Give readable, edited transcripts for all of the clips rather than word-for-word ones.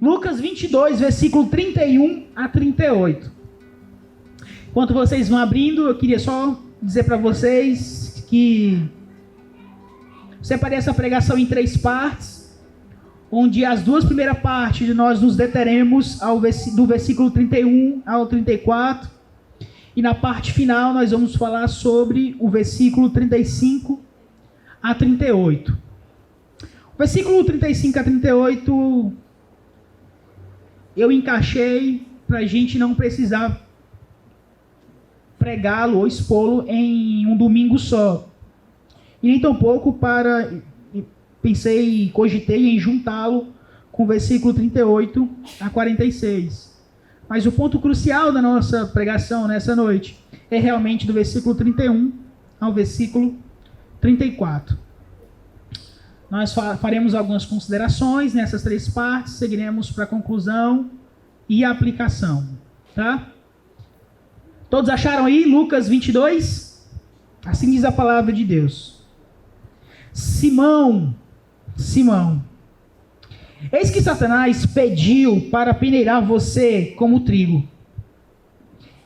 Lucas 22, versículo 31 a 38. Enquanto vocês vão abrindo, eu queria só dizer para vocês que separei essa pregação em 3 partes, onde as 2 primeiras partes nós nos deteremos do versículo 31 ao 34, e na parte final nós vamos falar sobre o versículo 35 a 38. O versículo 35 a 38 eu encaixei para a gente não precisar pregá-lo ou expô-lo em um domingo só. E nem tampouco cogitei em juntá-lo com o versículo 38 a 46. Mas o ponto crucial da nossa pregação nessa noite é realmente do versículo 31 ao versículo 34. Nós faremos algumas considerações nessas 3 partes, seguiremos para a conclusão e a aplicação. Tá? Todos acharam aí Lucas 22? Assim diz a palavra de Deus. Simão, eis que Satanás pediu para peneirar você como trigo.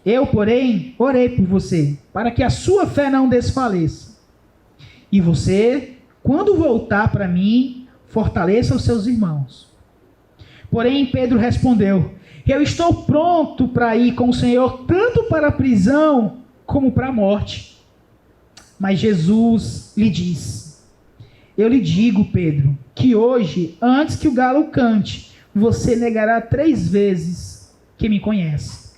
Eu, porém, orei por você, para que a sua fé não desfaleça. E você, quando voltar para mim, fortaleça os seus irmãos. Porém, Pedro respondeu: eu estou pronto para ir com o Senhor, tanto para a prisão como para a morte. Mas Jesus lhe disse: eu lhe digo, Pedro, que hoje, antes que o galo cante, você negará 3 vezes que me conhece.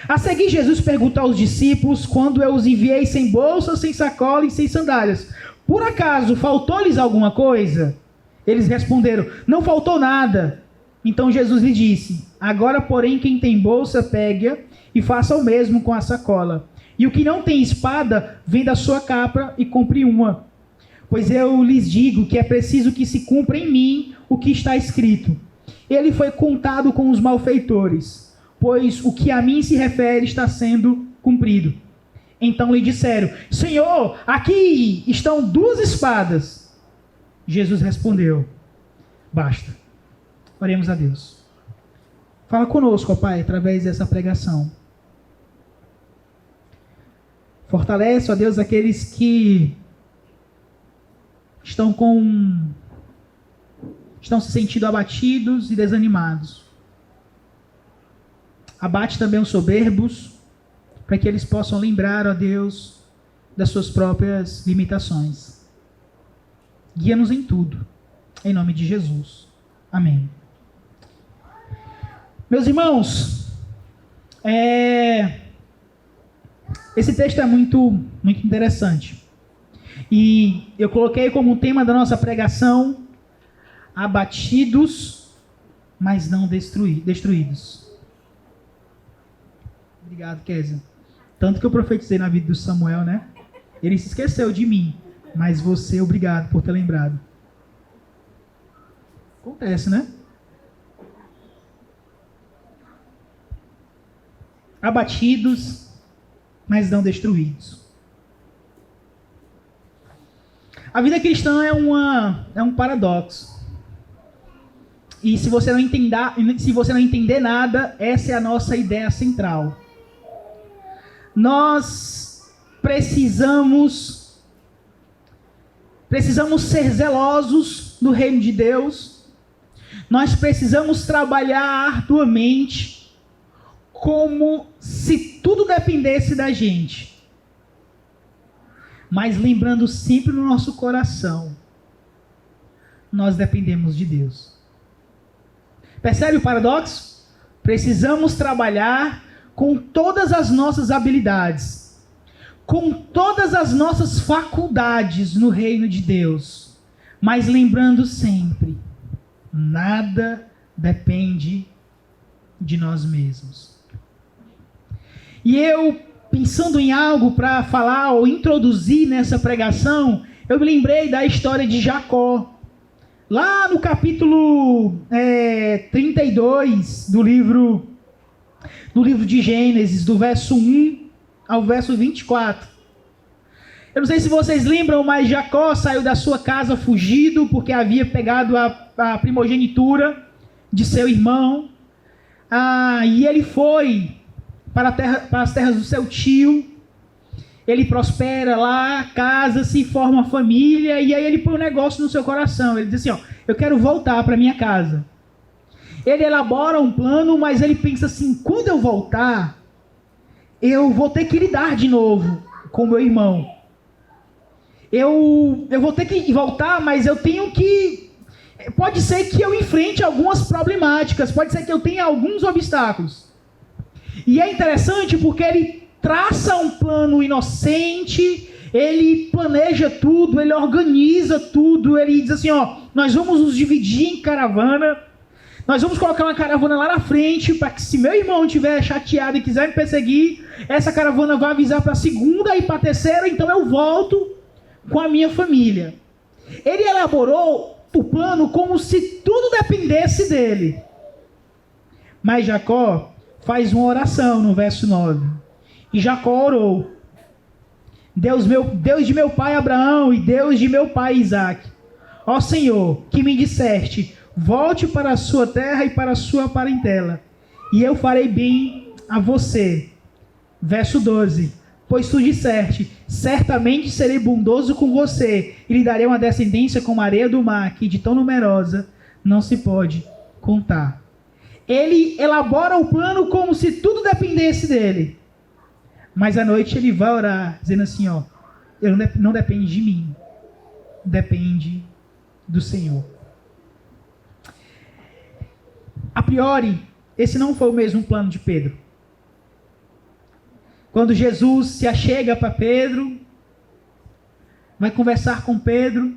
A seguir, Jesus perguntou aos discípulos: quando eu os enviei sem bolsa, sem sacola e sem sandálias, por acaso faltou-lhes alguma coisa? Eles responderam: não faltou nada. Então Jesus lhe disse: agora, porém, quem tem bolsa, pegue-a e faça o mesmo com a sacola. E o que não tem espada, venda a sua capa e compre uma. Pois eu lhes digo que é preciso que se cumpra em mim o que está escrito. Ele foi contado com os malfeitores, pois o que a mim se refere está sendo cumprido. Então lhe disseram: Senhor, aqui estão 2 espadas. Jesus respondeu: basta. Oremos a Deus. Fala conosco, ó Pai, através dessa pregação. Fortalece, ó Deus, aqueles que estão se sentindo abatidos e desanimados. Abate também os soberbos, para que eles possam lembrar, ó Deus, das suas próprias limitações. Guia-nos em tudo, em nome de Jesus. Amém. Meus irmãos, esse texto é muito interessante. E eu coloquei como tema da nossa pregação: abatidos, mas não destruídos. Obrigado, Kézia. Tanto que eu profetizei na vida do Samuel, né? Ele se esqueceu de mim, mas você, obrigado por ter lembrado. Acontece, né? Abatidos, mas não destruídos. A vida cristã é um paradoxo. E se você não entender nada, essa é a nossa ideia central. Nós precisamos ser zelosos no reino de Deus. Nós precisamos trabalhar arduamente, como se tudo dependesse da gente. Mas lembrando sempre no nosso coração, nós dependemos de Deus. Percebe o paradoxo? Precisamos trabalhar com todas as nossas habilidades, com todas as nossas faculdades no reino de Deus, mas lembrando sempre, nada depende de nós mesmos. E eu, pensando em algo para falar ou introduzir nessa pregação, eu me lembrei da história de Jacó. Lá no capítulo 32 do livro de Gênesis, do verso 1 ao verso 24. Eu não sei se vocês lembram, mas Jacó saiu da sua casa fugido porque havia pegado a primogenitura de seu irmão. E ele foi para as terras do seu tio. Ele prospera lá, casa-se, forma uma família, e aí ele põe um negócio no seu coração. Ele diz assim, eu quero voltar para minha casa. Ele elabora um plano, mas ele pensa assim, quando eu voltar, eu vou ter que lidar de novo com meu irmão. Eu vou ter que voltar, mas eu tenho que... Pode ser que eu enfrente algumas problemáticas, pode ser que eu tenha alguns obstáculos. E é interessante porque ele traça um plano inocente, ele planeja tudo, ele organiza tudo, ele diz assim, nós vamos nos dividir em caravana, nós vamos colocar uma caravana lá na frente, para que se meu irmão estiver chateado e quiser me perseguir, essa caravana vai avisar para a segunda e para a terceira, então eu volto com a minha família. Ele elaborou o plano como se tudo dependesse dele. Mas Jacó faz uma oração no verso 9. E Jacó orou: Deus de meu pai Abraão e Deus de meu pai Isaque, ó Senhor, que me disseste, volte para a sua terra e para a sua parentela, e eu farei bem a você. Verso 12. Pois tu disseste, certamente serei bondoso com você, e lhe darei uma descendência como a areia do mar, que de tão numerosa não se pode contar. Ele elabora o plano como se tudo dependesse dele. Mas à noite ele vai orar, dizendo assim, não depende de mim, depende do Senhor. A priori, esse não foi o mesmo plano de Pedro. Quando Jesus se achega para Pedro, vai conversar com Pedro,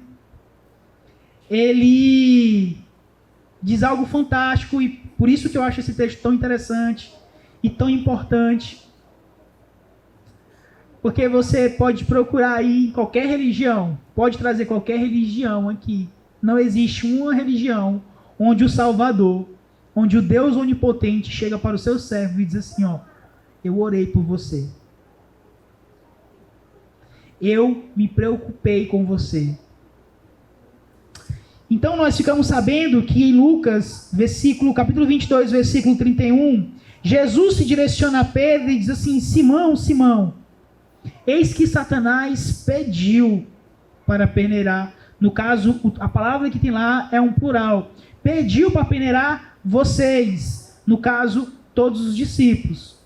ele diz algo fantástico, e por isso que eu acho esse texto tão interessante e tão importante. Porque você pode procurar aí em qualquer religião, pode trazer qualquer religião aqui. Não existe uma religião onde o Salvador, onde o Deus onipotente chega para o seu servo e diz assim, eu orei por você. Eu me preocupei com você. Então nós ficamos sabendo que em Lucas, capítulo 22, versículo 31, Jesus se direciona a Pedro e diz assim, Simão, Simão, eis que Satanás pediu para peneirar. No caso, a palavra que tem lá é um plural. Pediu para peneirar vocês. No caso, todos os discípulos.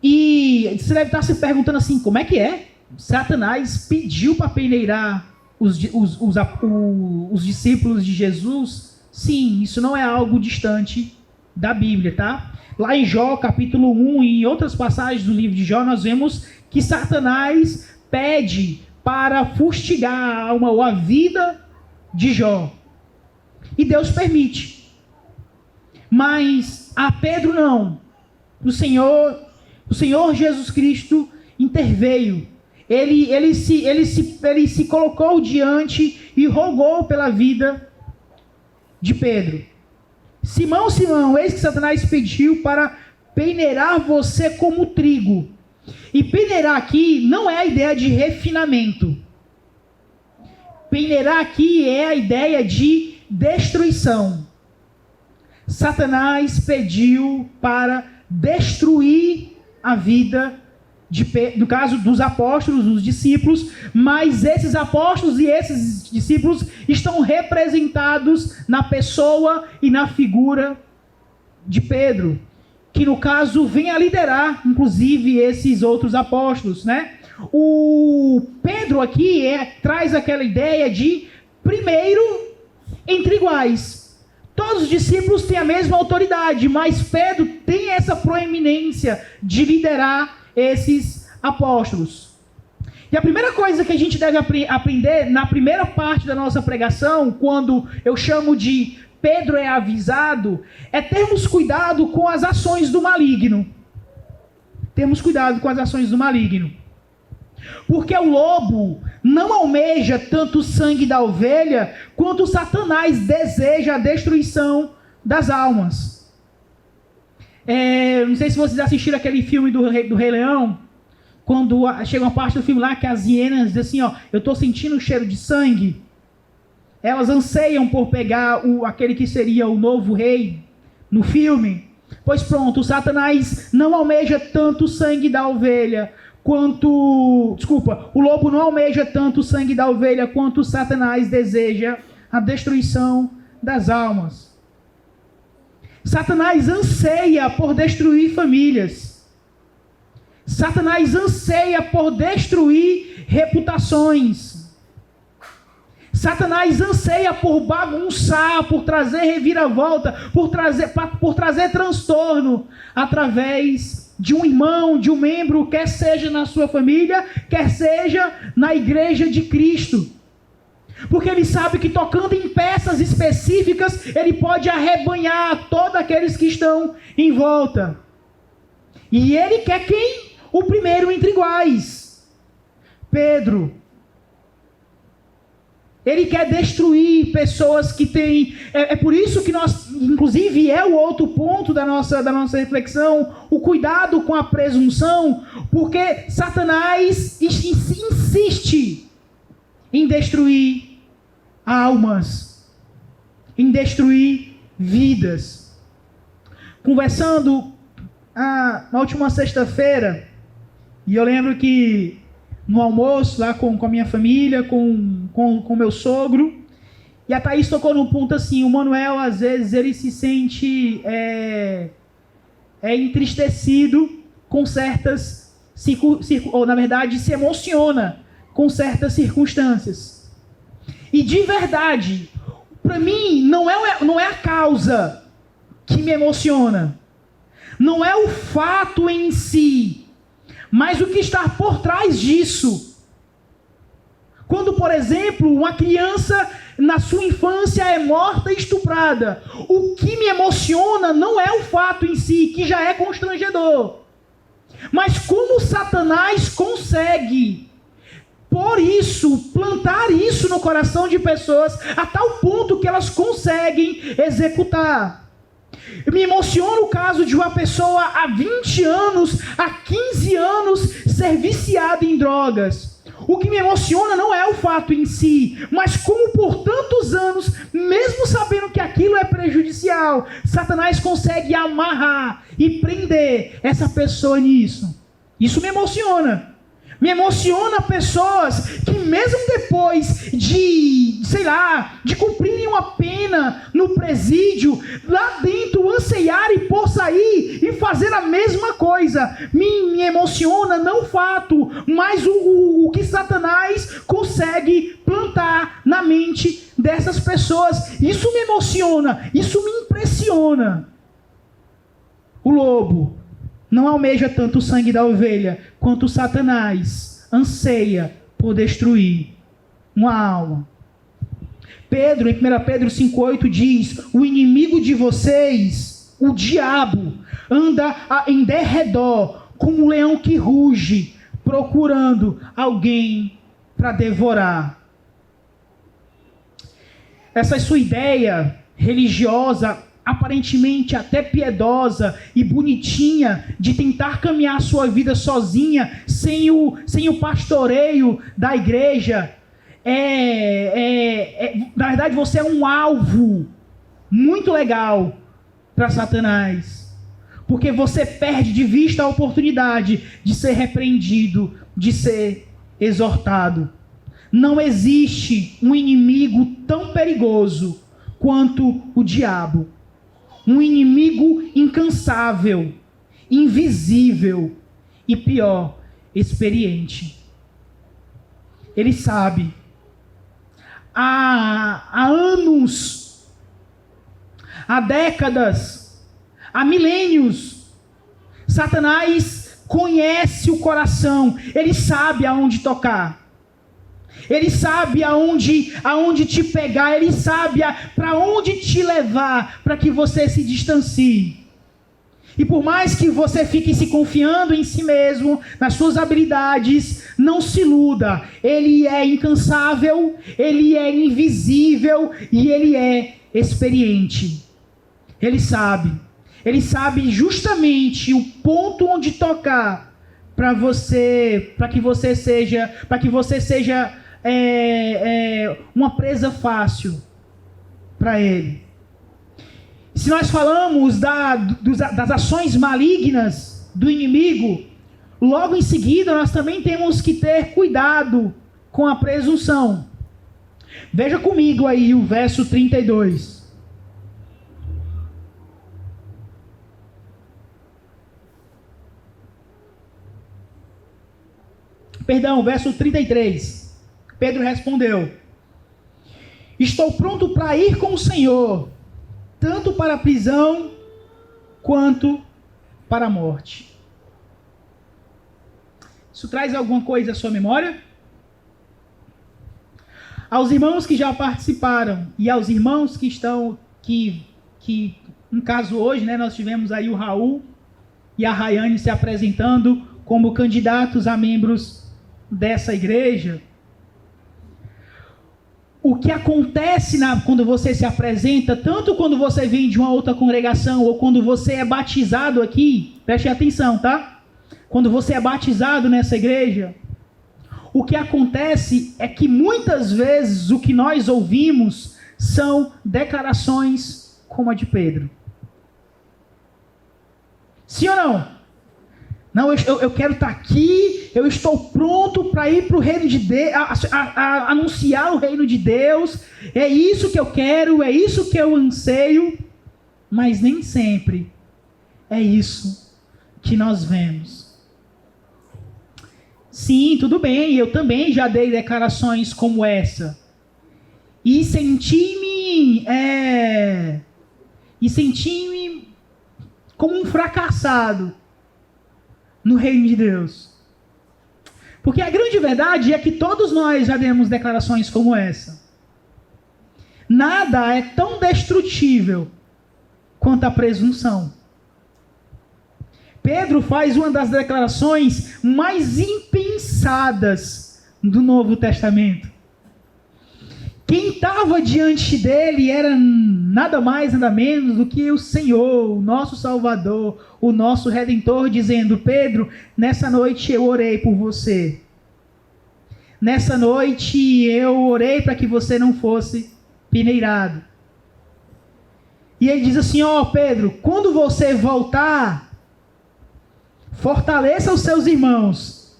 E você deve estar se perguntando assim, como é que é? Satanás pediu para peneirar os discípulos de Jesus? Sim, isso não é algo distante da Bíblia, tá? Lá em Jó, capítulo 1, e em outras passagens do livro de Jó, nós vemos que Satanás pede para fustigar a alma ou a vida de Jó. E Deus permite. Mas a Pedro não. O Senhor Jesus Cristo interveio. Ele se colocou diante e rogou pela vida de Pedro. Simão, Simão, eis que Satanás pediu para peneirar você como trigo. E peneirar aqui não é a ideia de refinamento. Peneirar aqui é a ideia de destruição. Satanás pediu para destruir a vida, no caso dos apóstolos, dos discípulos, mas esses apóstolos e esses discípulos estão representados na pessoa e na figura de Pedro, que no caso vem a liderar, inclusive, esses outros apóstolos, né? O Pedro aqui traz aquela ideia de primeiro entre iguais. Todos os discípulos têm a mesma autoridade, mas Pedro tem essa proeminência de liderar esses apóstolos. E a primeira coisa que a gente deve aprender na primeira parte da nossa pregação, quando eu chamo de Pedro é avisado, é termos cuidado com as ações do maligno. Termos cuidado com as ações do maligno. Porque o lobo não almeja tanto o sangue da ovelha, quanto Satanás deseja a destruição das almas. Não sei se vocês assistiram aquele filme do Rei Leão, quando chega uma parte do filme lá que as hienas dizem assim, eu estou sentindo o cheiro de sangue. elas anseiam por pegar aquele que seria o novo rei no filme. Pois pronto, Satanás não almeja tanto o sangue da ovelha o lobo não almeja tanto o sangue da ovelha quanto Satanás deseja a destruição das almas. Satanás anseia por destruir famílias. Satanás anseia por destruir reputações. Satanás anseia por bagunçar, por trazer reviravolta, por trazer transtorno através de um irmão, de um membro, quer seja na sua família, quer seja na igreja de Cristo. Porque ele sabe que tocando em peças específicas, ele pode arrebanhar todos aqueles que estão em volta. E ele quer quem? O primeiro entre iguais. Pedro. Ele quer destruir pessoas que têm... É por isso que nós, inclusive é o outro ponto da nossa reflexão, o cuidado com a presunção, porque Satanás insiste em destruir almas, em destruir vidas. Conversando na última sexta-feira, e eu lembro que no almoço, lá com a minha família, com meu sogro, e a Thaís tocou num ponto assim, o Manuel, às vezes, ele se sente entristecido com certas, ou na verdade, se emociona com certas circunstâncias. E de verdade, para mim, não é a causa que me emociona, não é o fato em si, mas o que está por trás disso. Quando, por exemplo, uma criança na sua infância é morta e estuprada, o que me emociona não é o fato em si, que já é constrangedor, mas como Satanás consegue, por isso, plantar isso no coração de pessoas, a tal ponto que elas conseguem executar. Me emociona o caso de uma pessoa há 20 anos, há 15 anos, ser viciada em drogas. O que me emociona não é o fato em si, mas como por tantos anos, mesmo sabendo que aquilo é prejudicial, Satanás consegue amarrar e prender essa pessoa nisso. Isso me emociona. Me emociona pessoas que mesmo depois de cumprirem uma pena no presídio, lá dentro anseiarem por sair e fazer a mesma coisa. Me emociona não o fato, mas o que Satanás consegue plantar na mente dessas pessoas. Isso me emociona, isso me impressiona. O lobo não almeja tanto o sangue da ovelha, quanto Satanás anseia por destruir uma alma. Pedro, em 1 Pedro 5,8 diz, o inimigo de vocês, o diabo, anda em derredor, como um leão que ruge, procurando alguém para devorar. Essa sua ideia religiosa, aparentemente até piedosa e bonitinha, de tentar caminhar a sua vida sozinha, sem o pastoreio da igreja, na verdade você é um alvo muito legal para Satanás, porque você perde de vista a oportunidade de ser repreendido, de ser exortado. Não existe um inimigo tão perigoso quanto o diabo. Um inimigo incansável, invisível e pior, experiente. Ele sabe. Há anos, há décadas, há milênios, Satanás conhece o coração. Ele sabe aonde tocar. Ele sabe aonde te pegar, ele sabe para onde te levar, para que você se distancie. E por mais que você fique se confiando em si mesmo, nas suas habilidades, não se iluda. Ele é incansável, ele é invisível e ele é experiente. Ele sabe justamente o ponto onde tocar para que você seja uma presa fácil para ele. Se nós falamos das ações malignas do inimigo, logo em seguida nós também temos que ter cuidado com a presunção. Veja comigo aí o verso 32. Perdão, verso 33. Pedro respondeu: estou pronto para ir com o Senhor, tanto para a prisão quanto para a morte. Isso traz alguma coisa à sua memória? Aos irmãos que já participaram e aos irmãos que estão, no caso hoje, né, nós tivemos aí o Raul e a Rayane se apresentando como candidatos a membros dessa igreja. O que acontece quando você se apresenta, tanto quando você vem de uma outra congregação ou quando você é batizado aqui, preste atenção, tá? Quando você é batizado nessa igreja, o que acontece é que muitas vezes o que nós ouvimos são declarações como a de Pedro. Sim ou não? Não, eu quero estar aqui, eu estou pronto para ir para o reino de Deus, a anunciar o reino de Deus, é isso que eu quero, é isso que eu anseio, mas nem sempre é isso que nós vemos. Sim, tudo bem, eu também já dei declarações como essa, e senti-me como um fracassado no reino de Deus. Porque a grande verdade é que todos nós já demos declarações como essa. Nada é tão destrutível quanto a presunção. Pedro faz uma das declarações mais impensadas do Novo Testamento. Quem estava diante dele era nada mais, nada menos do que o Senhor, o nosso Salvador, o nosso Redentor, dizendo: Pedro, nessa noite eu orei por você. Nessa noite eu orei para que você não fosse peneirado. E ele diz assim: ó Pedro, quando você voltar, fortaleça os seus irmãos.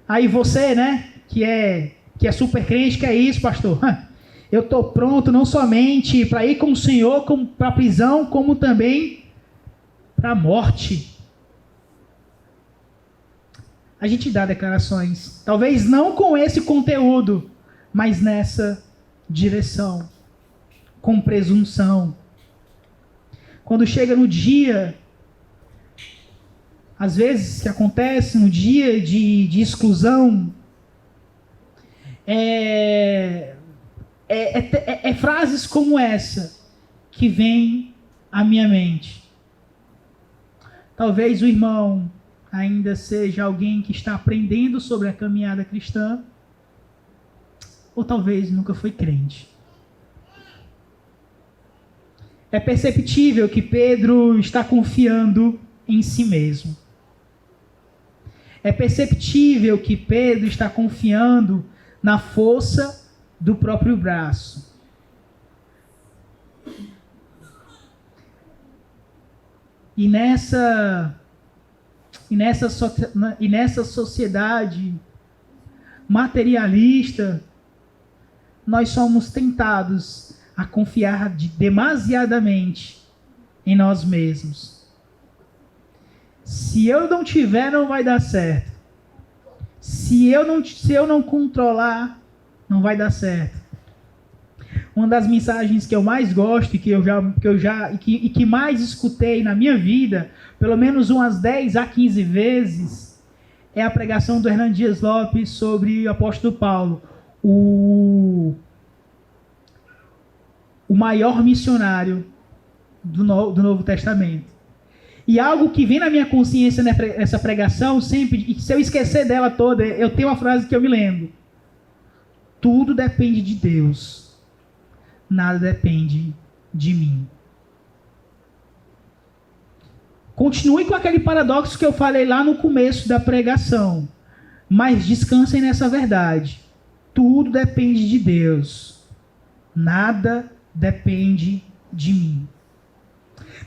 Aí você, né, que é super crente, que é isso, pastor? Eu estou pronto não somente para ir com o Senhor para a prisão, como também para a morte. A gente dá declarações, talvez não com esse conteúdo, mas nessa direção, com presunção. Quando chega no dia, às vezes que acontece no dia de exclusão, frases como essa que vêm à minha mente. Talvez o irmão ainda seja alguém que está aprendendo sobre a caminhada cristã, ou talvez nunca foi crente. É perceptível que Pedro está confiando em si mesmo. É perceptível que Pedro está confiando na força do próprio braço. E nessa sociedade materialista, nós somos tentados a confiar demasiadamente em nós mesmos. Se eu não tiver, não vai dar certo. Se eu não controlar, não vai dar certo. Uma das mensagens que eu mais gosto e que mais escutei na minha vida, pelo menos umas 10 a 15 vezes, é a pregação do Hernando Dias Lopes sobre o apóstolo Paulo, o maior missionário do Novo Testamento. E algo que vem na minha consciência nessa pregação, sempre, e se eu esquecer dela toda, eu tenho uma frase que eu me lembro: tudo depende de Deus, nada depende de mim. Continue com aquele paradoxo que eu falei lá no começo da pregação, mas descansem nessa verdade. Tudo depende de Deus. Nada depende de mim.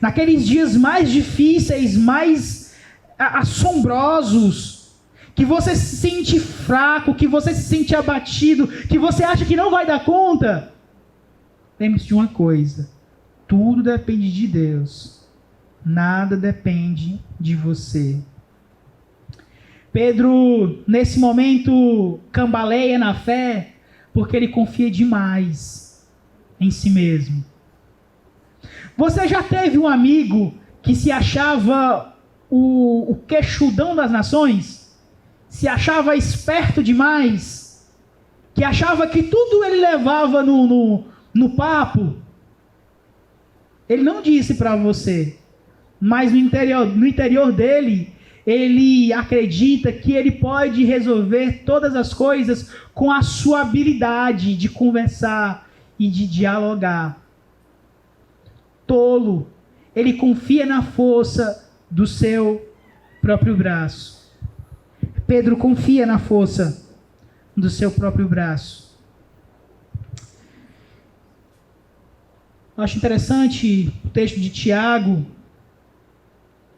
Naqueles dias mais difíceis, mais assombrosos, que você se sente fraco, que você se sente abatido, que você acha que não vai dar conta, lembre-se de uma coisa: tudo depende de Deus. Nada depende de você. Pedro, nesse momento, cambaleia na fé, porque ele confia demais em si mesmo. Você já teve um amigo que se achava o queixudão das nações? Se achava esperto demais? Que achava que tudo ele levava no papo? Ele não disse para você, mas no interior dele, ele acredita que ele pode resolver todas as coisas com a sua habilidade de conversar e de dialogar. Tolo, ele confia na força do seu próprio braço. Pedro confia na força do seu próprio braço. Eu acho interessante o texto de Tiago,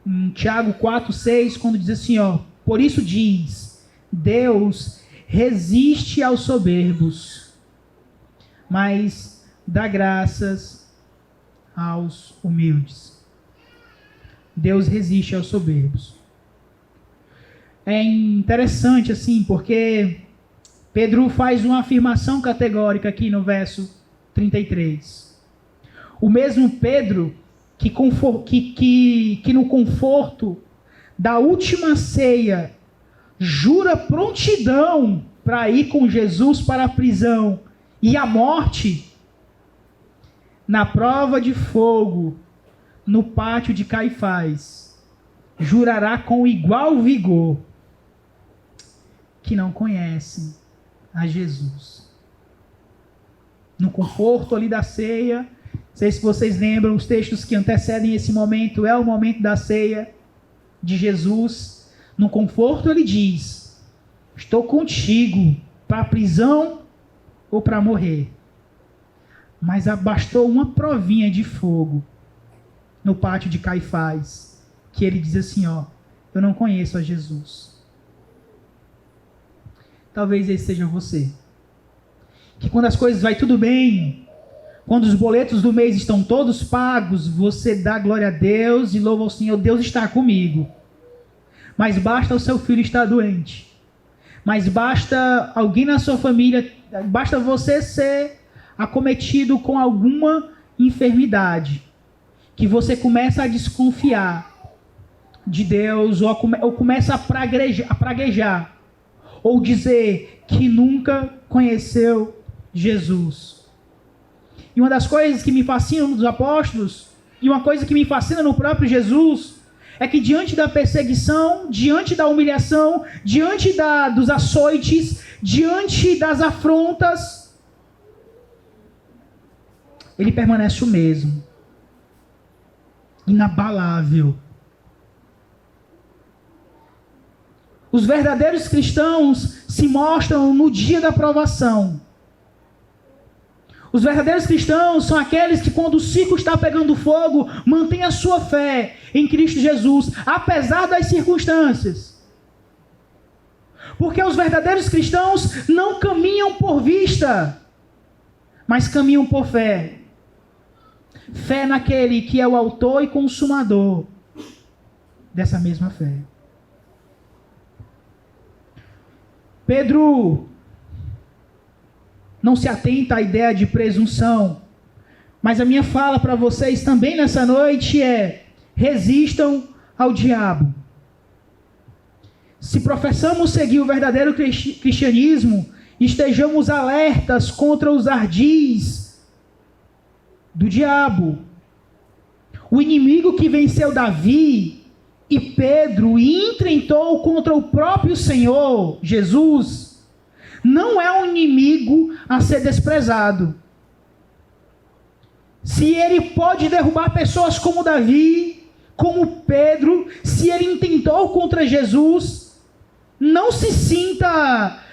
em Tiago 4:6, quando diz assim, por isso diz, Deus resiste aos soberbos, mas dá graças aos humildes. Deus resiste aos soberbos. É interessante assim, porque Pedro faz uma afirmação categórica aqui no verso 33. O mesmo Pedro que no conforto da última ceia jura prontidão para ir com Jesus para a prisão e a morte, na prova de fogo, no pátio de Caifás, jurará com igual vigor que não conhece a Jesus. No conforto ali da ceia, não sei se vocês lembram, os textos que antecedem esse momento, é o momento da ceia de Jesus. No conforto ele diz, estou contigo para a prisão ou para morrer. Mas bastou uma provinha de fogo no pátio de Caifás, que ele diz assim, eu não conheço a Jesus. Talvez esse seja você. Que quando as coisas vai tudo bem, quando os boletos do mês estão todos pagos, você dá glória a Deus e louva ao Senhor, Deus está comigo. Mas basta o seu filho estar doente. Mas basta alguém na sua família, basta você ser acometido com alguma enfermidade, que você começa a desconfiar de Deus, ou começa a praguejar, ou dizer que nunca conheceu Jesus. E uma das coisas que me fascinam nos apóstolos, e uma coisa que me fascina no próprio Jesus, é que diante da perseguição, diante da humilhação, diante dos açoites, diante das afrontas, ele permanece o mesmo, inabalável. Os verdadeiros cristãos se mostram no dia da provação. Os verdadeiros cristãos são aqueles que, quando o circo está pegando fogo, mantêm a sua fé em Cristo Jesus, apesar das circunstâncias. Porque os verdadeiros cristãos não caminham por vista, mas caminham por fé. Fé naquele que é o autor e consumador dessa mesma fé. Pedro não se atenta à ideia de presunção, mas a minha fala para vocês também nessa noite é: resistam ao diabo. Se professamos seguir o verdadeiro cristianismo, estejamos alertas contra os ardis do diabo. O inimigo que venceu Davi e Pedro e enfrentou contra o próprio Senhor Jesus não é um inimigo a ser desprezado. Se ele pode derrubar pessoas como Davi, como Pedro, se ele intentou contra Jesus, não se sinta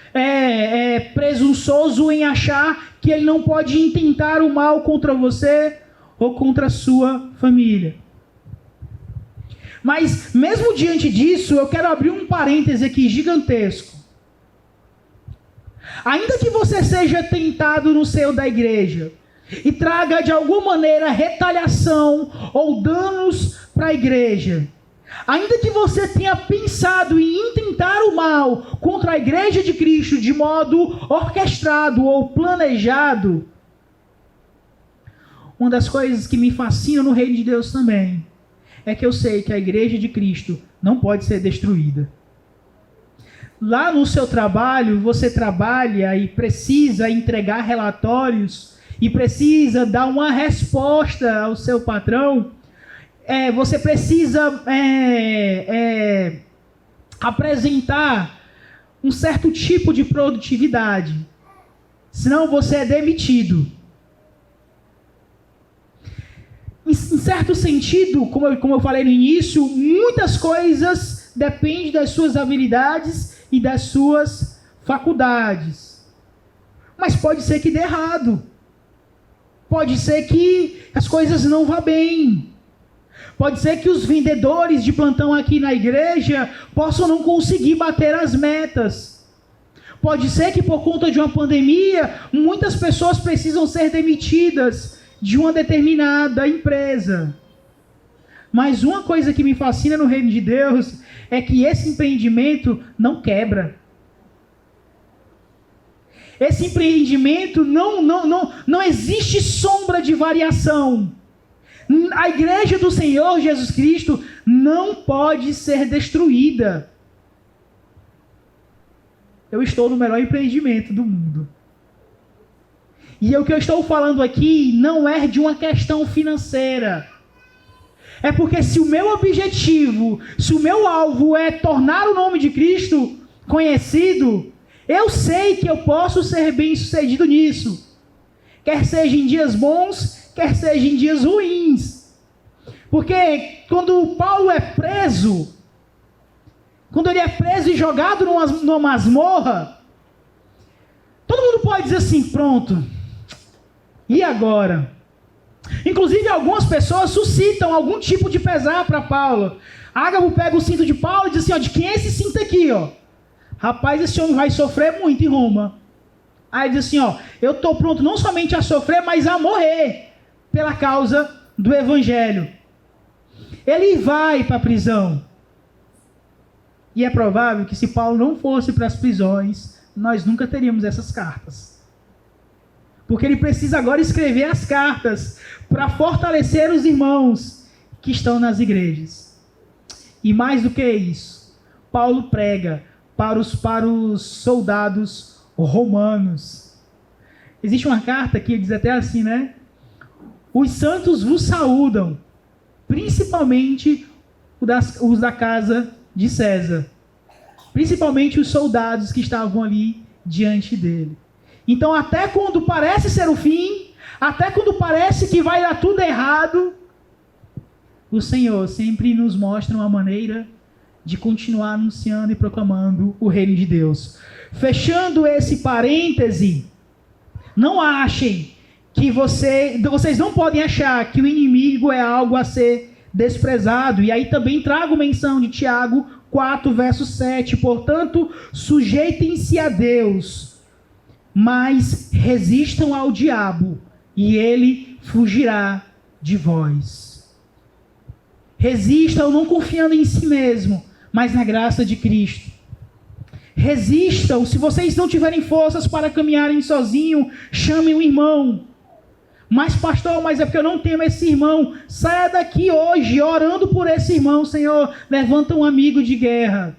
presunçoso em achar que ele não pode intentar o mal contra você ou contra a sua família. Mas, mesmo diante disso, eu quero abrir um parêntese aqui gigantesco. Ainda que você seja tentado no seio da igreja e traga de alguma maneira retaliação ou danos para a igreja, ainda que você tenha pensado em intentar o mal contra a igreja de Cristo de modo orquestrado ou planejado, uma das coisas que me fascina no reino de Deus também é que eu sei que a igreja de Cristo não pode ser destruída. Lá no seu trabalho, você trabalha e precisa entregar relatórios e precisa dar uma resposta ao seu patrão. Você precisa apresentar um certo tipo de produtividade, senão você é demitido. Em certo sentido, como eu falei no início, muitas coisas dependem das suas habilidades e das suas faculdades. Mas pode ser que dê errado. Pode ser que as coisas não vá bem. Pode ser que os vendedores de plantão aqui na igreja possam não conseguir bater as metas. Pode ser que por conta de uma pandemia, muitas pessoas precisam ser demitidas de uma determinada empresa. Mas uma coisa que me fascina no reino de Deus é que esse empreendimento não quebra. Esse empreendimento não existe sombra de variação. A igreja do Senhor Jesus Cristo não pode ser destruída. Eu estou no melhor empreendimento do mundo. E o que eu estou falando aqui não é de uma questão financeira. É porque se o meu objetivo, se o meu alvo é tornar o nome de Cristo conhecido, eu sei que eu posso ser bem sucedido nisso. Quer seja em dias bons, quer seja em dias ruins. Porque quando Paulo é preso, quando ele é preso e jogado numa masmorra, todo mundo pode dizer assim, pronto, e agora? Inclusive algumas pessoas suscitam algum tipo de pesar para Paulo. Ágabo pega o cinto de Paulo e diz assim, de quem é esse cinto aqui, Rapaz, esse homem vai sofrer muito em Roma. Aí diz assim, eu estou pronto não somente a sofrer, mas a morrer pela causa do evangelho. Ele vai para a prisão. E é provável que se Paulo não fosse para as prisões, nós nunca teríamos essas cartas. Porque ele precisa agora escrever as cartas para fortalecer os irmãos que estão nas igrejas. E mais do que isso, Paulo prega para os soldados romanos. Existe uma carta que diz até assim, Os santos vos saúdam, principalmente os da casa de César. Principalmente os soldados que estavam ali diante dele. Então, até quando parece ser o fim, até quando parece que vai dar tudo errado, o Senhor sempre nos mostra uma maneira de continuar anunciando e proclamando o reino de Deus. Fechando esse parêntese, não achem que vocês não podem achar que o inimigo é algo a ser desprezado. E aí também trago menção de Tiago 4, verso 7. Portanto, sujeitem-se a Deus, mas resistam ao diabo, e ele fugirá de vós. Resistam não confiando em si mesmo, mas na graça de Cristo. Resistam, se vocês não tiverem forças para caminharem sozinho, chamem um irmão. Mas pastor, mas é porque eu não tenho esse irmão. Saia daqui hoje orando por esse irmão. Senhor, levanta um amigo de guerra.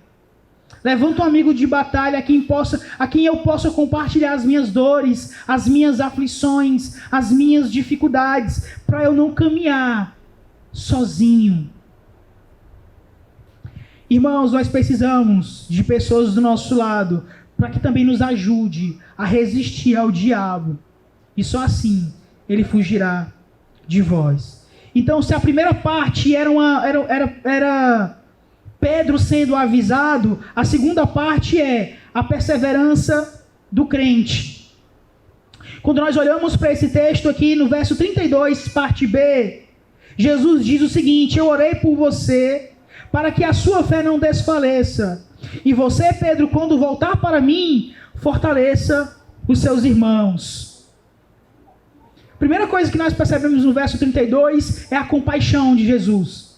Levanta um amigo de batalha a quem eu possa compartilhar as minhas dores, as minhas aflições, as minhas dificuldades, para eu não caminhar sozinho. Irmãos, nós precisamos de pessoas do nosso lado para que também nos ajude a resistir ao diabo. E só assim ele fugirá de vós. Então, se a primeira parte era Pedro sendo avisado, a segunda parte é a perseverança do crente. Quando nós olhamos para esse texto aqui no verso 32, parte B, Jesus diz o seguinte: eu orei por você para que a sua fé não desfaleça. E você, Pedro, quando voltar para mim, fortaleça os seus irmãos. Primeira coisa que nós percebemos no verso 32 é a compaixão de Jesus.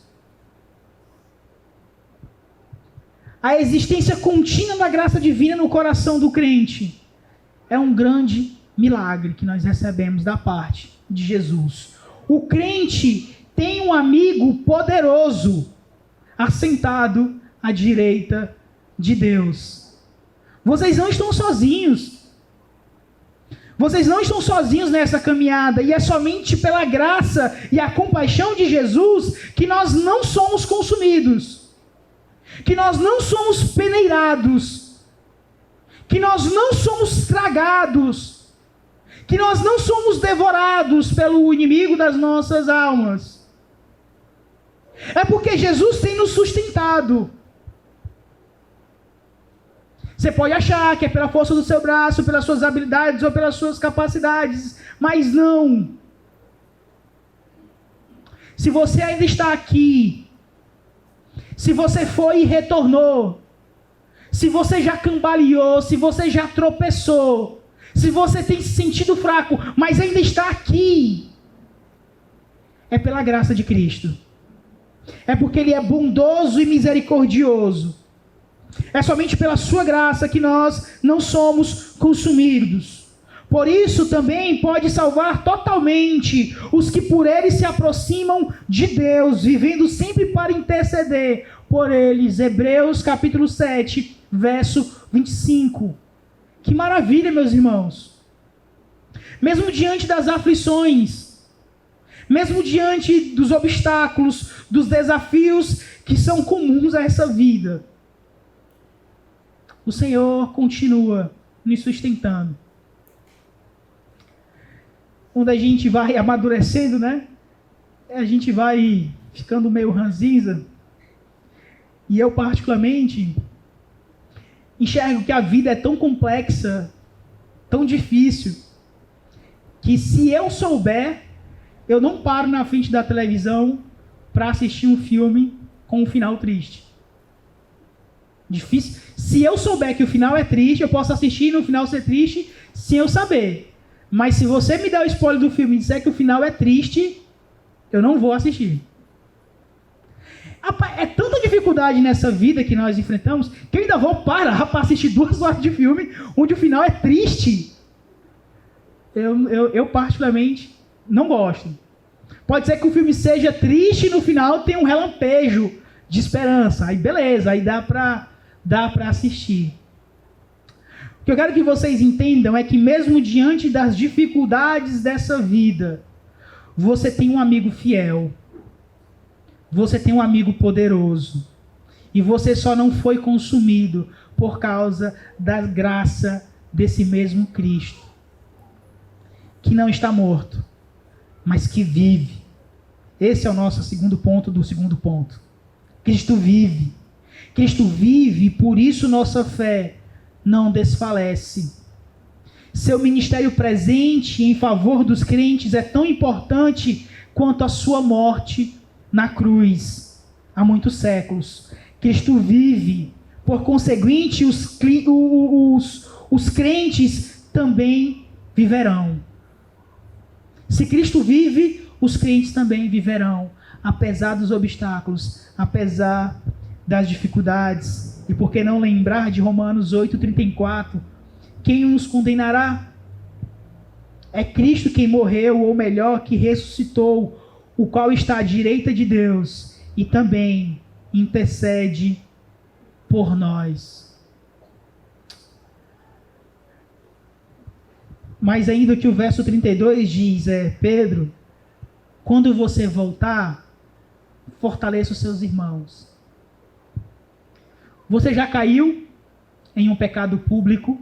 A existência contínua da graça divina no coração do crente é um grande milagre que nós recebemos da parte de Jesus. O crente tem um amigo poderoso assentado à direita de Deus. Vocês não estão sozinhos. Vocês não estão sozinhos nessa caminhada, e é somente pela graça e a compaixão de Jesus que nós não somos consumidos, que nós não somos peneirados, que nós não somos tragados, que nós não somos devorados pelo inimigo das nossas almas. É porque Jesus tem nos sustentado. Você pode achar que é pela força do seu braço, pelas suas habilidades ou pelas suas capacidades, mas não. Se você ainda está aqui, se você foi e retornou, se você já cambaleou, se você já tropeçou, se você tem se sentido fraco, mas ainda está aqui, é pela graça de Cristo. É porque Ele é bondoso e misericordioso. É somente pela sua graça que nós não somos consumidos. Por isso também pode salvar totalmente os que por Ele se aproximam de Deus, vivendo sempre para interceder por eles. Hebreus capítulo 7, verso 25. Que maravilha, meus irmãos. Mesmo diante das aflições, mesmo diante dos obstáculos, dos desafios que são comuns a essa vida, o Senhor continua nos sustentando. Quando a gente vai amadurecendo, né? A gente vai ficando meio ranzinza. E eu, particularmente, enxergo que a vida é tão complexa, tão difícil, que se eu souber, eu não paro na frente da televisão para assistir um filme com um final triste. Difícil. Se eu souber que o final é triste, eu posso assistir e no final ser triste sem eu saber. Mas se você me der o spoiler do filme e disser que o final é triste, eu não vou assistir. É tanta dificuldade nessa vida que nós enfrentamos, que eu ainda vou parar para assistir 2 horas de filme onde o final é triste. Eu particularmente não gosto. Pode ser que o filme seja triste e no final tenha um relampejo de esperança. Aí beleza, aí dá para assistir. O que eu quero que vocês entendam é que mesmo diante das dificuldades dessa vida, você tem um amigo fiel. Você tem um amigo poderoso. E você só não foi consumido por causa da graça desse mesmo Cristo, que não está morto, mas que vive. Esse é o nosso segundo ponto do segundo ponto. Cristo vive. Cristo vive e por isso nossa fé não desfalece. Seu ministério presente em favor dos crentes é tão importante quanto a sua morte na cruz há muitos séculos. Cristo vive, por conseguinte, os crentes também viverão. Se Cristo vive, os crentes também viverão, apesar dos obstáculos, apesar das dificuldades. E por que não lembrar de Romanos 8,34? Quem nos condenará? É Cristo quem morreu, ou melhor, que ressuscitou, o qual está à direita de Deus e também intercede por nós. Mas ainda que o verso 32 diz, Pedro, quando você voltar, fortaleça os seus irmãos. Você já caiu em um pecado público,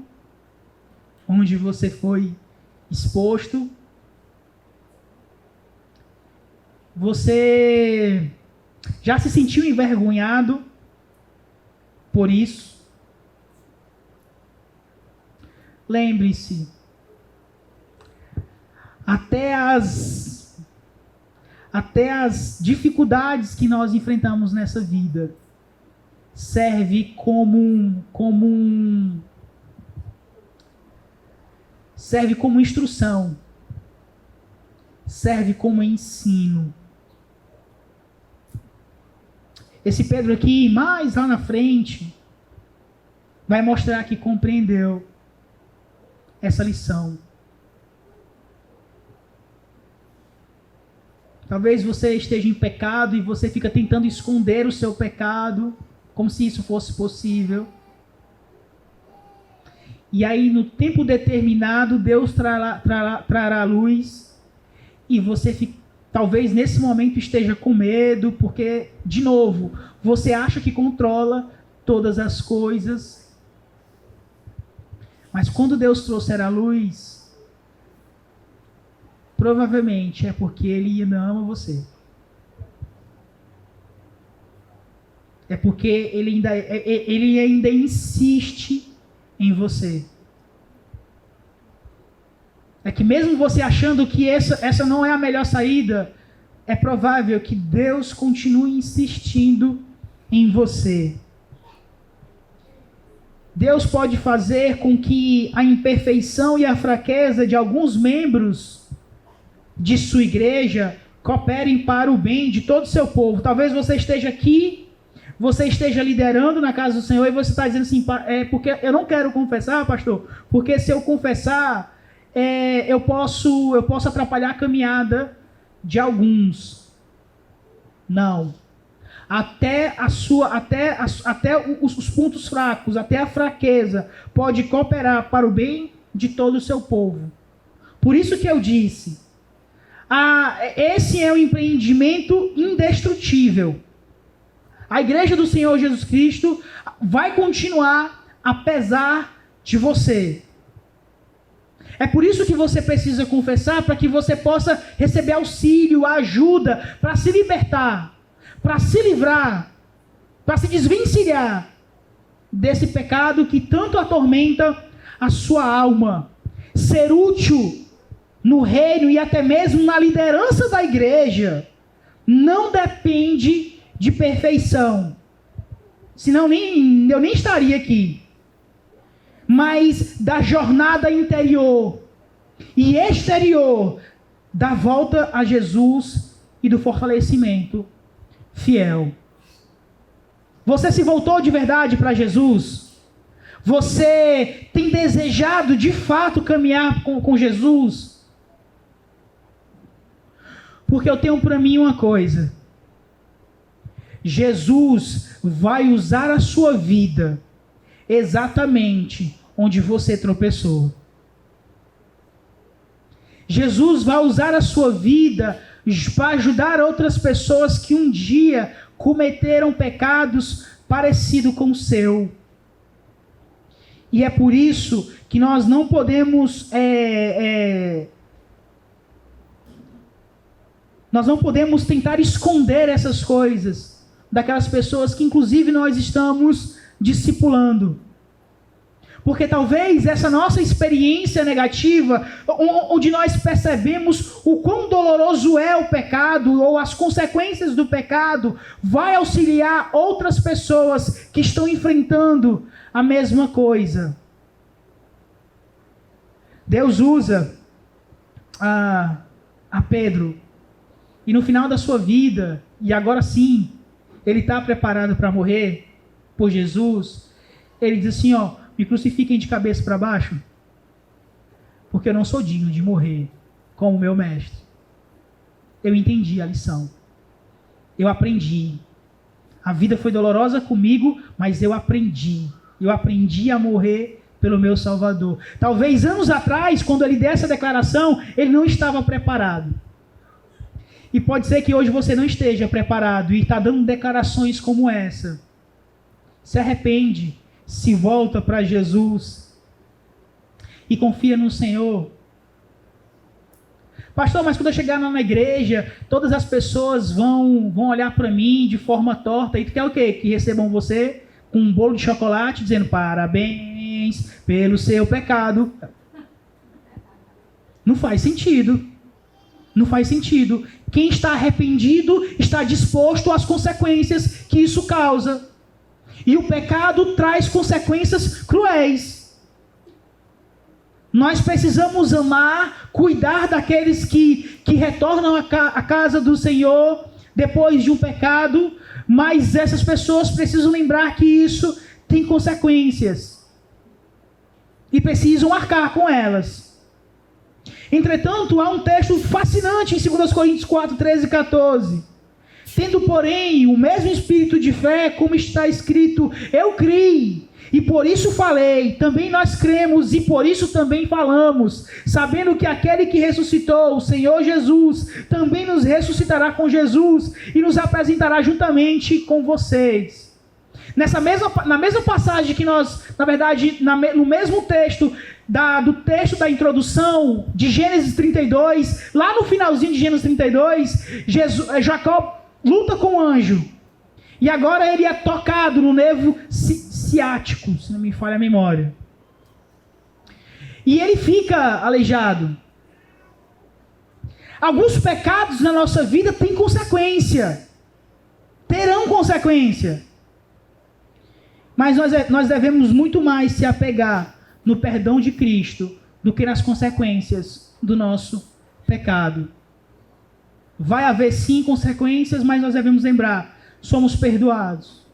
onde você foi exposto? Você já se sentiu envergonhado por isso? lembre-se, até as dificuldades que nós enfrentamos nessa vida serve serve como instrução, serve como ensino. Esse Pedro aqui, mais lá na frente, vai mostrar que compreendeu essa lição. Talvez você esteja em pecado e você fica tentando esconder o seu pecado, como se isso fosse possível. E aí, no tempo determinado, Deus trará luz, e você talvez nesse momento esteja com medo, porque, de novo, você acha que controla todas as coisas. Mas quando Deus trouxer a luz, provavelmente é porque Ele ainda ama você. É porque Ele ainda insiste em você. É que mesmo você achando que essa não é a melhor saída, é provável que Deus continue insistindo em você. Deus pode fazer com que a imperfeição e a fraqueza de alguns membros de sua igreja cooperem para o bem de todo o seu povo. Talvez você esteja aqui, você esteja liderando na casa do Senhor e você está dizendo assim, porque eu não quero confessar, pastor, porque se eu confessar, eu posso atrapalhar a caminhada de alguns. Não. Até os pontos fracos, até a fraqueza pode cooperar para o bem de todo o seu povo. Por isso que eu disse, esse é um empreendimento indestrutível. A igreja do Senhor Jesus Cristo vai continuar apesar de você. É por isso que você precisa confessar, para que você possa receber auxílio, ajuda, para se libertar, para se livrar, para se desvencilhar desse pecado que tanto atormenta a sua alma. Ser útil no reino e até mesmo na liderança da igreja não depende de perfeição. Senão eu nem estaria aqui. Mas da jornada interior e exterior da volta a Jesus e do fortalecimento fiel. Você se voltou de verdade para Jesus? Você tem desejado de fato caminhar com Jesus? Porque eu tenho para mim uma coisa: Jesus vai usar a sua vida exatamente onde você tropeçou. Jesus vai usar a sua vida para ajudar outras pessoas que um dia cometeram pecados parecidos com o seu. E é por isso que nós não podemos tentar esconder essas coisas daquelas pessoas que inclusive nós estamos discipulando. Porque talvez essa nossa experiência negativa, onde nós percebemos o quão doloroso é o pecado, ou as consequências do pecado, vai auxiliar outras pessoas que estão enfrentando a mesma coisa. Deus usa a Pedro, e no final da sua vida, e agora sim, ele está preparado para morrer por Jesus. Ele diz assim, me crucifiquem de cabeça para baixo, porque eu não sou digno de morrer como meu mestre. Eu entendi a lição. Eu aprendi. A vida foi dolorosa comigo, mas eu aprendi. Eu aprendi a morrer pelo meu Salvador. Talvez anos atrás, quando ele deu essa declaração, ele não estava preparado. E pode ser que hoje você não esteja preparado e está dando declarações como essa. Se arrepende, se volta para Jesus e confia no Senhor. Pastor, mas quando eu chegar na igreja, todas as pessoas vão olhar para mim de forma torta. E tu quer o quê? Que recebam você com um bolo de chocolate dizendo parabéns. parabéns pelo seu pecado. Não faz sentido. Não faz sentido. Quem está arrependido está disposto às consequências que isso causa. E o pecado traz consequências cruéis. Nós precisamos amar, cuidar daqueles que retornam à casa do Senhor depois de um pecado, mas essas pessoas precisam lembrar que isso tem consequências. E precisam arcar com elas. Entretanto, há um texto fascinante em 2 Coríntios 4, 13 e 14. Tendo, porém, o mesmo espírito de fé, como está escrito, eu criei, e por isso falei, também nós cremos, e por isso também falamos, sabendo que aquele que ressuscitou, o Senhor Jesus, também nos ressuscitará com Jesus, e nos apresentará juntamente com vocês. Na mesma passagem que nós, na verdade, no mesmo texto, do texto da introdução de Gênesis 32, lá no finalzinho de Gênesis 32, Jacó luta com o anjo, e agora ele é tocado no nervo ciático, se não me falha a memória, e ele fica aleijado. Alguns pecados na nossa vida têm consequência, terão consequência, mas nós devemos muito mais se apegar no perdão de Cristo do que nas consequências do nosso pecado. Vai haver sim consequências, mas nós devemos lembrar, somos perdoados.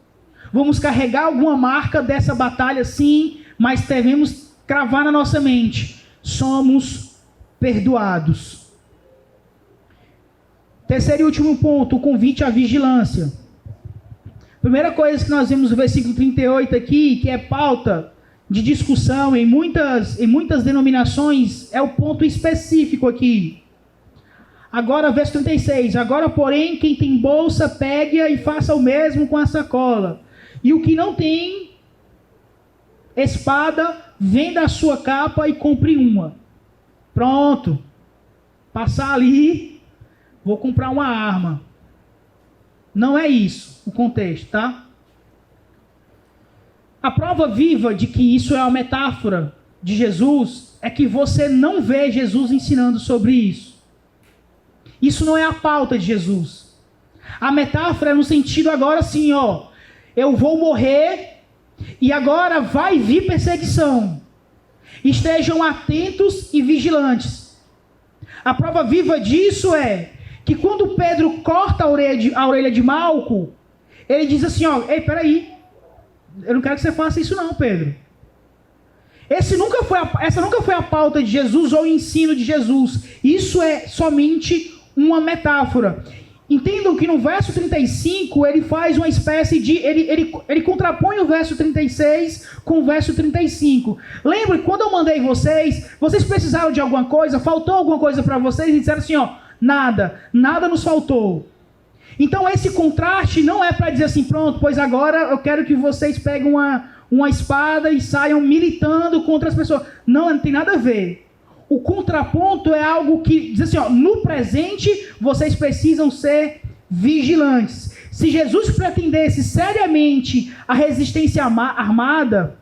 Vamos carregar alguma marca dessa batalha sim, mas devemos cravar na nossa mente, somos perdoados. Terceiro e último ponto, o convite à vigilância. Primeira coisa que nós vemos no versículo 38 aqui, que é pauta de discussão em muitas denominações, é o ponto específico aqui. Agora, verso 36. Agora, porém, quem tem bolsa, pegue-a e faça o mesmo com a sacola. E o que não tem espada, venda a sua capa e compre uma. Pronto. Passar ali, vou comprar uma arma. Não é isso o contexto, tá? A prova viva de que isso é uma metáfora de Jesus é que você não vê Jesus ensinando sobre isso. Isso não é a pauta de Jesus. A metáfora é no sentido agora assim, ó, eu vou morrer e agora vai vir perseguição. Estejam atentos e vigilantes. A prova viva disso é que quando Pedro corta a orelha de Malco, ele diz assim, ó, ei, peraí, eu não quero que você faça isso não, Pedro. Essa nunca foi a pauta de Jesus ou o ensino de Jesus. Isso é somente uma metáfora. Entendam que no verso 35, ele faz uma espécie de... Ele contrapõe o verso 36 com o verso 35. Lembra que quando eu mandei vocês precisaram de alguma coisa? Faltou alguma coisa para vocês? E disseram assim, ó, nada nos faltou. Então esse contraste não é para dizer assim, pronto, pois agora eu quero que vocês peguem uma espada e saiam militando contra as pessoas. Não tem nada a ver. O contraponto é algo que diz assim, ó, no presente vocês precisam ser vigilantes. Se Jesus pretendesse seriamente a resistência armada,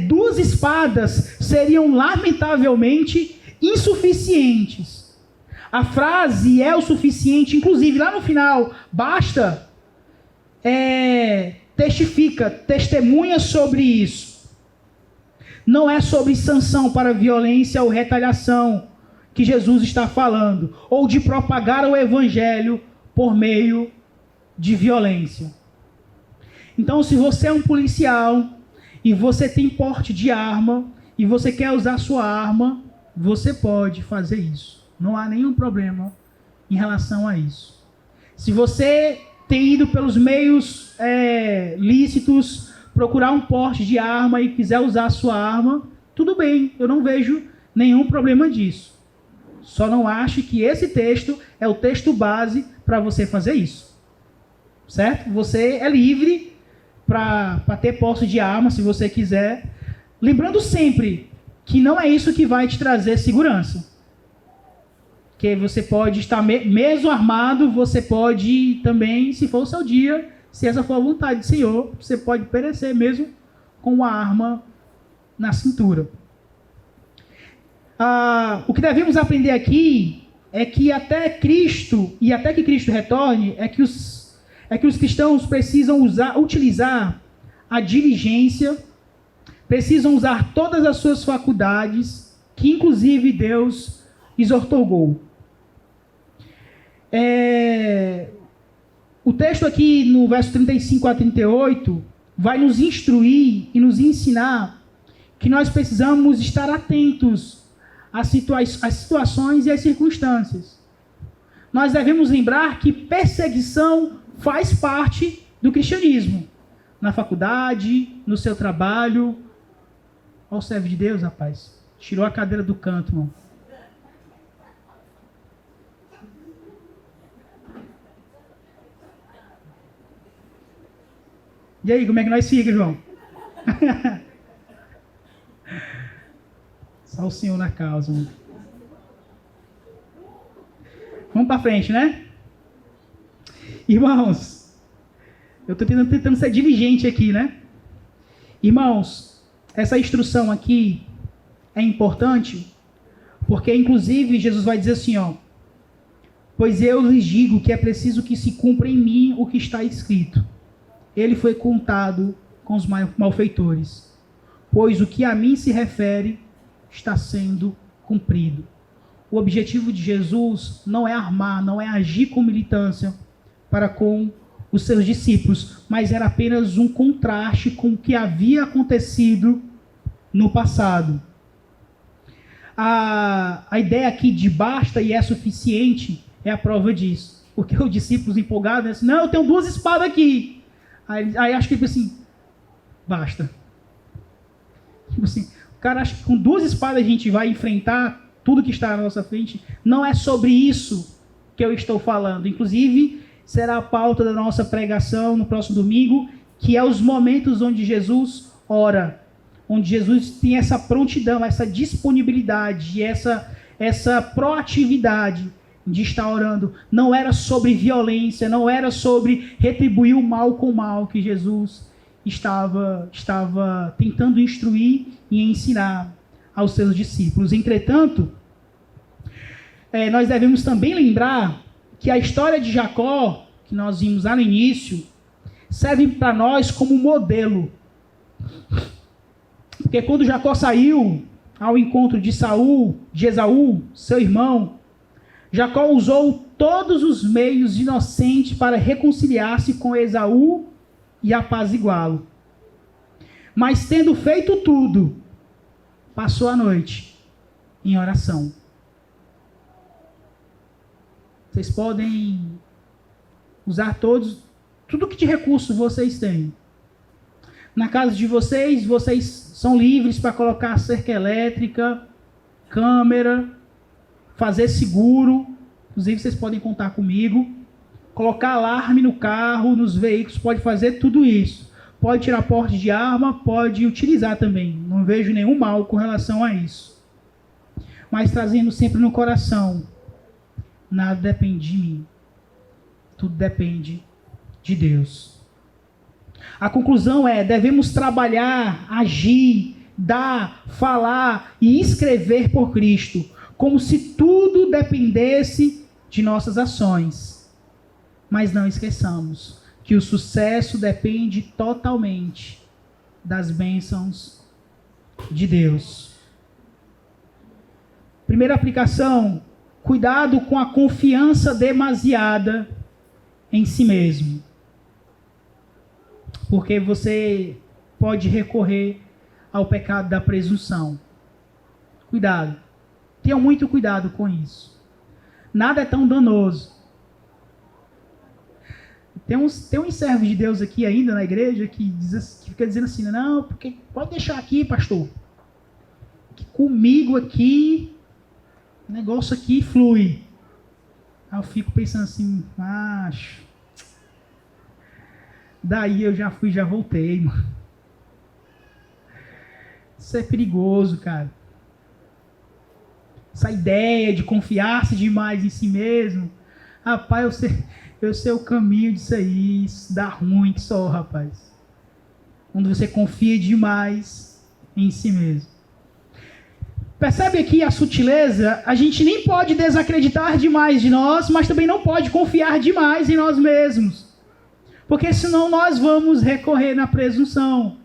2 espadas seriam lamentavelmente insuficientes. A frase é o suficiente, inclusive lá no final, basta, testifica, testemunha sobre isso. Não é sobre sanção para violência ou retaliação que Jesus está falando, ou de propagar o evangelho por meio de violência. Então, se você é um policial e você tem porte de arma e você quer usar sua arma, você pode fazer isso. Não há nenhum problema em relação a isso. Se você tem ido pelos meios lícitos, procurar um porte de arma e quiser usar a sua arma, tudo bem, eu não vejo nenhum problema disso. Só não acho que esse texto é o texto base para você fazer isso. Certo? Você é livre para ter posse de arma, se você quiser. Lembrando sempre que não é isso que vai te trazer segurança. Que você pode estar, mesmo armado, você pode também, se for o seu dia, se essa for a vontade do Senhor, você pode perecer mesmo com uma arma na cintura. O que devemos aprender aqui é que até Cristo, e até que Cristo retorne, é que os cristãos precisam utilizar a diligência, precisam usar todas as suas faculdades, que inclusive Deus lhes outorgou. O texto aqui no verso 35 a 38 vai nos instruir e nos ensinar que nós precisamos estar atentos às situações e às circunstâncias. Nós devemos lembrar que perseguição faz parte do cristianismo. Na faculdade, no seu trabalho. Olha o servo de Deus, rapaz. Tirou a cadeira do canto, irmão. E aí, como é que nós fica, João? Só o Senhor na causa, mano. Vamos para frente, né? Irmãos, eu estou tentando ser diligente aqui, né? Irmãos, essa instrução aqui é importante, porque inclusive Jesus vai dizer assim, ó: pois eu lhes digo que é preciso que se cumpra em mim o que está escrito. Ele foi contado com os malfeitores, pois o que a mim se refere está sendo cumprido. O objetivo de Jesus não é armar, não é agir com militância para com os seus discípulos, mas era apenas um contraste com o que havia acontecido no passado. A ideia aqui de basta e é suficiente é a prova disso. Porque os discípulos empolgados dizem, não, eu tenho 2 espadas aqui. Aí acho que assim, basta. Tipo assim, o cara acha que com 2 espadas a gente vai enfrentar tudo que está na nossa frente. Não é sobre isso que eu estou falando. Inclusive, será a pauta da nossa pregação no próximo domingo, que é os momentos onde Jesus ora, onde Jesus tem essa prontidão, essa disponibilidade, essa proatividade de estar orando. Não era sobre violência, não era sobre retribuir o mal com o mal que Jesus estava tentando instruir e ensinar aos seus discípulos. Entretanto, nós devemos também lembrar que a história de Jacó, que nós vimos lá no início, serve para nós como modelo. Porque quando Jacó saiu ao encontro de Esaú, seu irmão, Jacó usou todos os meios inocentes para reconciliar-se com Esaú e apaziguá-lo. Mas tendo feito tudo, passou a noite em oração. Vocês podem usar tudo que de recurso vocês têm. Na casa de vocês são livres para colocar cerca elétrica, câmera, fazer seguro. Inclusive, vocês podem contar comigo. Colocar alarme no carro, nos veículos, pode fazer tudo isso. Pode tirar porte de arma, pode utilizar também. Não vejo nenhum mal com relação a isso. Mas trazendo sempre no coração, nada depende de mim. Tudo depende de Deus. A conclusão é, devemos trabalhar, agir, dar, falar e escrever por Cristo, como se tudo dependesse de nossas ações. Mas não esqueçamos que o sucesso depende totalmente das bênçãos de Deus. Primeira aplicação, cuidado com a confiança demasiada em si mesmo. Porque você pode recorrer ao pecado da presunção. Cuidado. Tenham muito cuidado com isso. Nada é tão danoso. Tem um servo de Deus aqui ainda na igreja que fica dizendo assim, não, porque pode deixar aqui, pastor. Que comigo aqui, o negócio aqui flui. Aí eu fico pensando assim, macho. Daí eu já voltei, mano. Isso é perigoso, cara. Essa ideia de confiar-se demais em si mesmo. Rapaz, eu sei o caminho disso aí. Isso dá ruim que só, rapaz. Quando você confia demais em si mesmo. Percebe aqui a sutileza? A gente nem pode desacreditar demais de nós, mas também não pode confiar demais em nós mesmos. Porque senão nós vamos recorrer na presunção.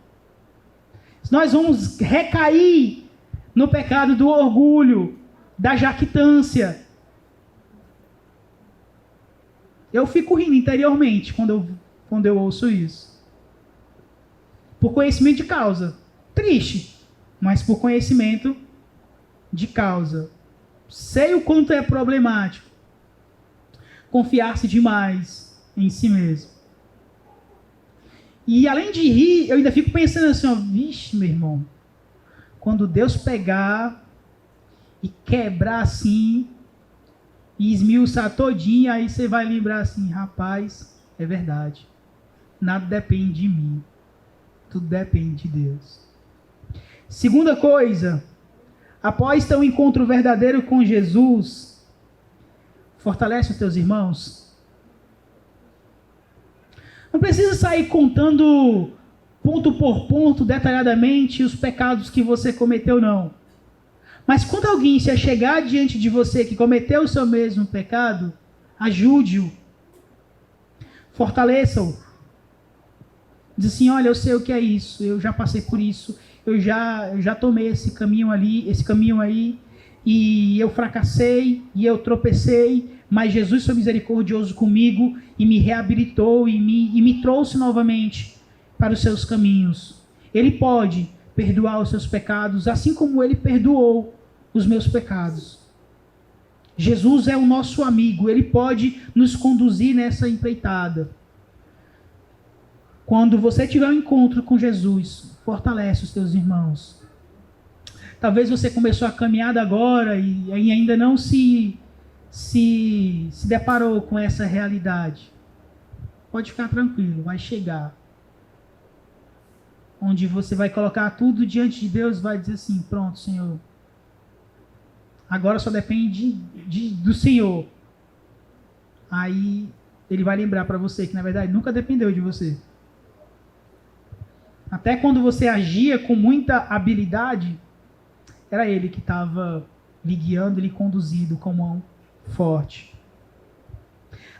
Nós vamos recair no pecado do orgulho, da jactância. Eu fico rindo interiormente quando eu ouço isso. Por conhecimento de causa. Triste, mas por conhecimento de causa. Sei o quanto é problemático confiar-se demais em si mesmo. E além de rir, eu ainda fico pensando assim, ó, vixe, meu irmão, quando Deus pegar e quebrar assim, e esmiuçar todinho, aí você vai lembrar assim, rapaz, é verdade. Nada depende de mim. Tudo depende de Deus. Segunda coisa, após ter um encontro verdadeiro com Jesus, fortalece os teus irmãos. Não precisa sair contando ponto por ponto, detalhadamente, os pecados que você cometeu, não. Mas quando alguém se chegar diante de você que cometeu o seu mesmo pecado, ajude-o. Fortaleça-o. Diz assim, olha, eu sei o que é isso, eu já passei por isso, eu já tomei esse caminho aí, e eu fracassei, e eu tropecei, mas Jesus foi misericordioso comigo, e me reabilitou, e me trouxe novamente para os seus caminhos. Ele pode perdoar os seus pecados, assim como Ele perdoou os meus pecados. Jesus é o nosso amigo, Ele pode nos conduzir nessa empreitada. Quando você tiver um encontro com Jesus, fortalece os teus irmãos. Talvez você começou a caminhada agora e ainda não se deparou com essa realidade. Pode ficar tranquilo, vai chegar. Onde você vai colocar tudo diante de Deus, vai dizer assim, pronto, Senhor. Agora só depende do Senhor. Aí Ele vai lembrar para você que na verdade nunca dependeu de você. Até quando você agia com muita habilidade, era Ele que estava lhe guiando, lhe conduzindo com mão forte.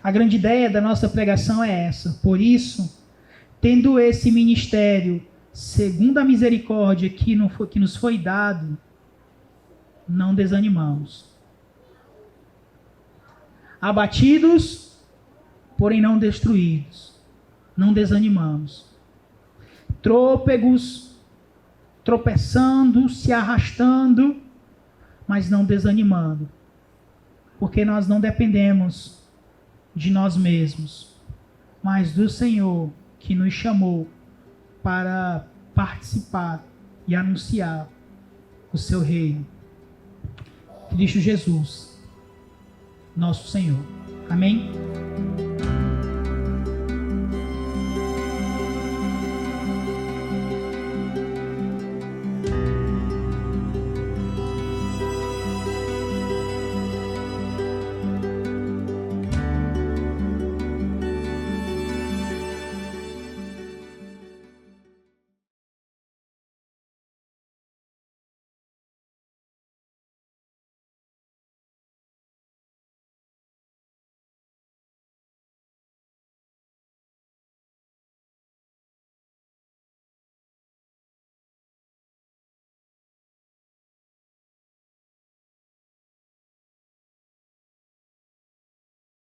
A grande ideia da nossa pregação é essa. Por isso, tendo esse ministério, segundo a misericórdia que nos foi dado, não desanimamos. Abatidos, porém não destruídos. Não desanimamos. Trôpegos, tropeçando, se arrastando, mas não desanimando. Porque nós não dependemos de nós mesmos, mas do Senhor que nos chamou para participar e anunciar o seu reino. Cristo Jesus, nosso Senhor. Amém?